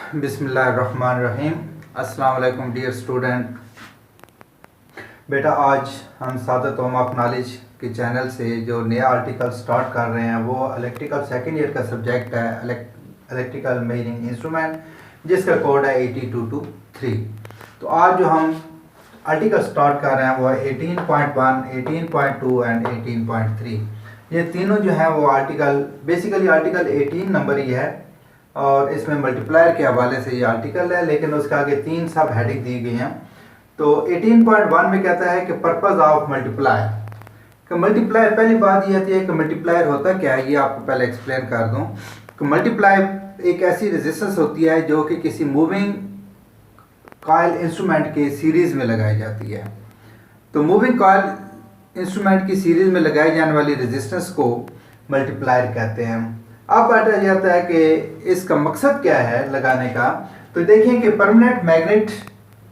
बिस्मिल्लाहिर्रहमानिर्रहीम। अस्सलाम वालेकुम डियर स्टूडेंट। बेटा आज हम सादत होम ऑफ नॉलेज के चैनल से जो नया आर्टिकल स्टार्ट कर रहे हैं वो इलेक्ट्रिकल सेकेंड ईयर का सब्जेक्ट है इलेक्ट्रिकल मेजरिंग इंस्ट्रूमेंट, जिसका कोड है 8223। तो आज जो हम आर्टिकल स्टार्ट कर रहे हैं वो 18.1, 18.2 एंड 18.3। ये तीनों जो है वो आर्टिकल बेसिकली आर्टिकल 18 नंबर ही है और इसमें मल्टीप्लायर के हवाले से ये आर्टिकल है, लेकिन उसके आगे तीन सब हेडिंग दी गई हैं। तो 18.1 में कहता है कि पर्पस ऑफ मल्टीप्लायर। कि मल्टीप्लायर, पहली बात ये आती है कि मल्टीप्लायर होता क्या है, ये आपको पहले एक्सप्लेन कर दूं। कि मल्टीप्लायर एक ऐसी रेजिस्टेंस होती है जो कि किसी मूविंग कॉइल इंस्ट्रूमेंट के सीरीज में लगाई जाती है। तो मूविंग कॉइल इंस्ट्रूमेंट की सीरीज में लगाई जाने वाली रेजिस्टेंस को मल्टीप्लायर कहते हैं। अब बात जाता है कि इसका मकसद क्या है लगाने का। तो देखिए कि permanent magnet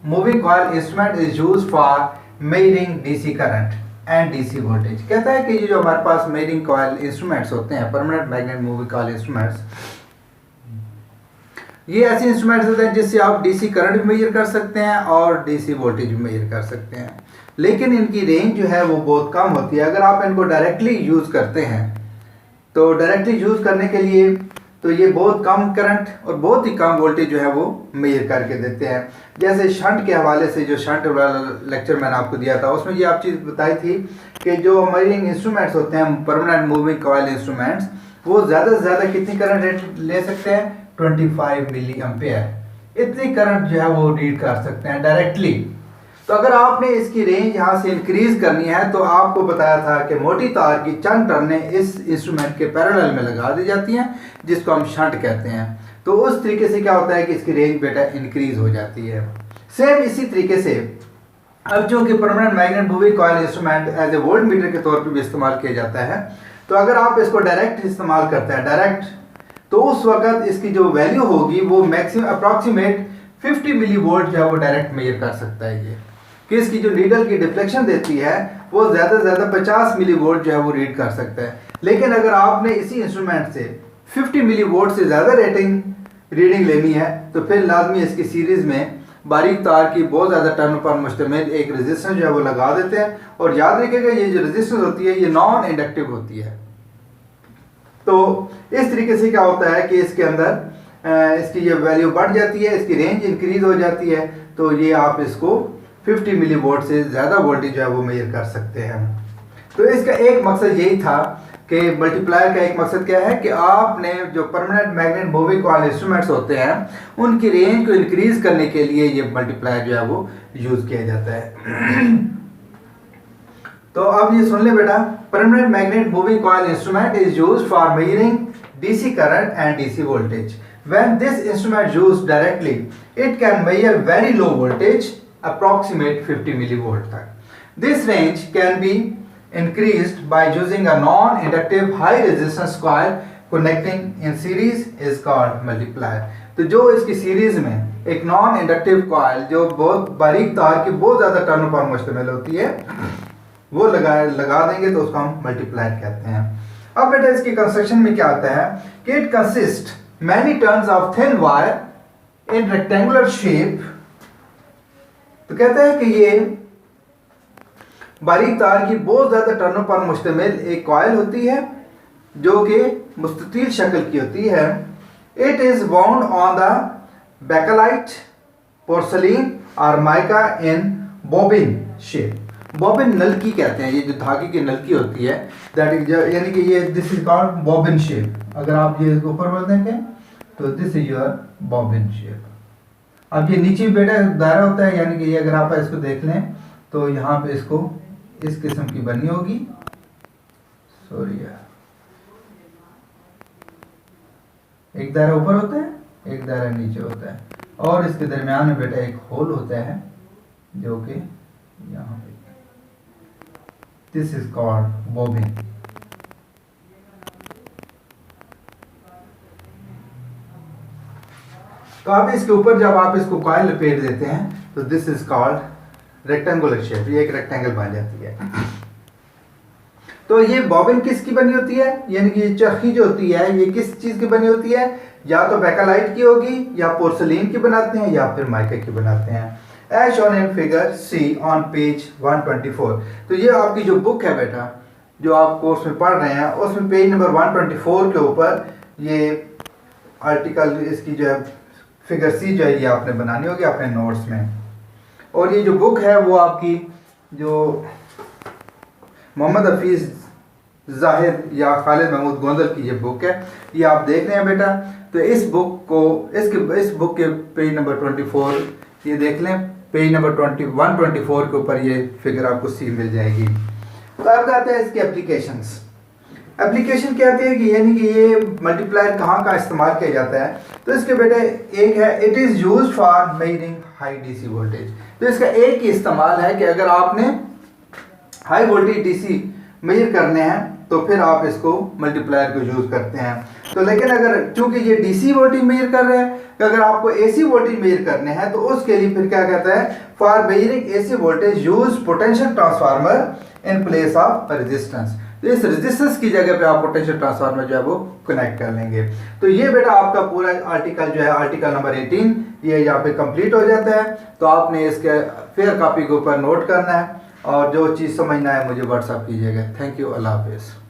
moving coil instrument is used for measuring DC current and DC voltage. कहता है कि ये जो हमारे पास मेजरिंग कॉइल इंस्ट्रूमेंट्स होते हैं, permanent magnet moving coil instruments, ये ऐसे इंस्ट्रूमेंट्स होते हैं जिससे आप डीसी करंट भी मेजर कर सकते हैं और डीसी वोल्टेज भी मेजर कर सकते हैं, लेकिन इनकी रेंज जो है वो बहुत कम होती है। अगर आप इनको डायरेक्टली यूज़ करते हैं तो डायरेक्टली यूज़ करने के लिए तो ये बहुत कम करंट और बहुत ही कम वोल्टेज जो है वो मेजर करके देते हैं। जैसे शंट के हवाले से, जो शंट वाला लेक्चर मैंने आपको दिया था उसमें ये आप चीज़ बताई थी कि जो मेजरिंग इंस्ट्रूमेंट्स होते हैं, परमानेंट मूविंग कॉइल इंस्ट्रूमेंट्स, वो ज़्यादा से ज़्यादा कितनी करंट रेट ले सकते हैं, 25 मिली एम्पेयर। इतनी करंट जो है वो रीड कर सकते हैं डायरेक्टली। तो अगर आपने इसकी रेंज यहाँ से इंक्रीज करनी है तो आपको बताया था कि मोटी तार की चंद टर्नें इस इंस्ट्रूमेंट के पैरेलल में लगा दी जाती हैं, जिसको हम शंट कहते हैं। तो उस तरीके से क्या होता है कि इसकी रेंज बेटा इंक्रीज हो जाती है। सेम इसी तरीके से अब जो कि permanent magnet moving coil instrument as a volt meter के तौर पर भी इस्तेमाल किया जाता है। तो अगर आप इसको डायरेक्ट इस्तेमाल करते हैं डायरेक्ट, तो उस वक्त इसकी जो वैल्यू होगी वो मैक्सिमम अप्रॉक्सीमेट 50 मिली वोल्ट जो है वो डायरेक्ट मेजर कर सकता है। ये कि इसकी जो नीडल की डिफ्लेक्शन देती है वो ज़्यादा से ज़्यादा 50 मिली वोल्ट जो है वो रीड कर सकता है। लेकिन अगर आपने इसी इंस्ट्रूमेंट से 50 मिली वोल्ट से ज़्यादा रीडिंग लेनी है तो फिर लाजमी इसकी सीरीज़ में बारीक तार की बहुत ज़्यादा टर्न पर मुश्तमिल एक रेजिस्टेंस जो है वो लगा देते हैं। और याद रखिएगा ये जो रेजिस्टेंस होती है ये नॉन इंडक्टिव होती है। तो इस तरीके से क्या होता है कि इसके अंदर इसकी ये वैल्यू बढ़ जाती है, इसकी रेंज इंक्रीज हो जाती है। तो ये आप इसको 50 मिली वोल्ट से ज़्यादा वोल्टेज जो है वो मेजर कर सकते हैं। तो इसका एक मकसद यही था कि मल्टीप्लायर का एक मकसद क्या है कि आपने जो permanent magnet moving coil instruments होते हैं उनकी रेंज को इंक्रीज करने के लिए ये मल्टीप्लायर जो है वो यूज़ किया जाता है। तो अब ये सुन ले बेटा, permanent magnet moving coil instrument is used for measuring DC current and DC voltage. When this instrument used directly, it can measure very low voltage, approximate 50 millivolt तक. This range can be increased by using a non-inductive high resistance coil connecting in series is called multiplier. तो जो इसकी series में एक non inductive coil जो बहुत बारीक तार की बहुत ज़्यादा टर्न पर मुश्तमिल होती है वो लगा देंगे तो उसको हम मल्टीप्लायर कहते हैं। अब बेटा इसकी कंस्ट्रक्शन में क्या आता है कि it consist many turns of thin wire in rectangular shape। तो कहता है कि ये बारीक तार की बहुत ज्यादा टर्नों पर मुश्तमिल एक कॉइल होती है जो कि मुस्ततील शक्ल की होती है। It is bound on the bakelite, porcelain और माइका इन बॉबिन शेप। बॉबिन नलकी कहते हैं, ये जो धागे की नलकी होती है दैट इज, यानी कि ये this is called bobbin shape. अगर आप ये इसको ऊपर बढ़ देंगे तो this is your bobbin shape. अब ये नीचे बेटा दायरा होता है, यानी कि ये अगर आप इसको देख लें तो यहाँ पे इसको इस किस्म की बनी होगी। सॉरी यार, एक दायरा ऊपर होता है, एक दायरा नीचे होता है और इसके दरमियान में बेटा एक होल होता है जो कि यहाँ पे, दिस इज कॉल्ड बॉबिन। तो अब इसके ऊपर जब आप इसको कॉइल लपेट देते हैं तो this is called rectangular shape, ये एक रेक्टेंगल बन जाती है। तो ये बॉबिन किसकी बनी होती है, यानी कि ये चरखी जो होती है ये किस चीज़ की बनी होती है, या तो बेकालाइट की होगी, या पोर्सलीन की बनाते हैं, या फिर माइका की बनाते हैं। As shown in figure C on page 124। तो ये आपकी जो बुक है बेटा, जो आप कोर्स में पढ़ रहे हैं, उसमें पेज नंबर 124 के ऊपर ये आर्टिकल, इसकी जो है फिगर सी जो है ये आपने बनानी होगी अपने नोट्स में। और ये जो बुक है वो आपकी जो मोहम्मद हफीज़ जाहिद या खालिद महमूद गोंदल की ये बुक है, ये आप देख रहे हैं बेटा। तो इस बुक को इस बुक के पेज नंबर 24 ये देख लें, पेज नंबर 124 के ऊपर ये फिगर आपको सी मिल जाएगी। तो अब आते हैं इसके एप्लीकेशंस। एप्लीकेशन क्या आती है कि यानी कि ये मल्टीप्लायर कहाँ इस्तेमाल किया जाता है। तो इसके बेटे एक है, it is use for measuring high DC voltage. तो इसका एक ही इस्तेमाल है कि अगर आपने हाई वोल्टेज डीसी मेजर करने हैं तो फिर आप इसको मल्टीप्लायर को यूज़ करते हैं। तो लेकिन अगर चूंकि ये डीसी वोल्टेज मेजर कर रहे हैं, कि अगर आपको एसी वोल्टेज मेजर करने हैं तो उसके लिए फिर क्या कहता है, for measuring AC voltage use potential transformer in place of resistance. तो इस रेजिस्टेंस की जगह पे आप पोटेंशियल ट्रांसफार्मर जो है वो कनेक्ट कर लेंगे। तो ये बेटा आपका पूरा आर्टिकल जो है, आर्टिकल नंबर 18 ये यहाँ पे कंप्लीट हो जाता है। तो आपने इसके फेयर कॉपी के ऊपर नोट करना है, और जो चीज़ समझना है मुझे व्हाट्सअप कीजिएगा। थैंक यू, अल्लाह हाफिज़।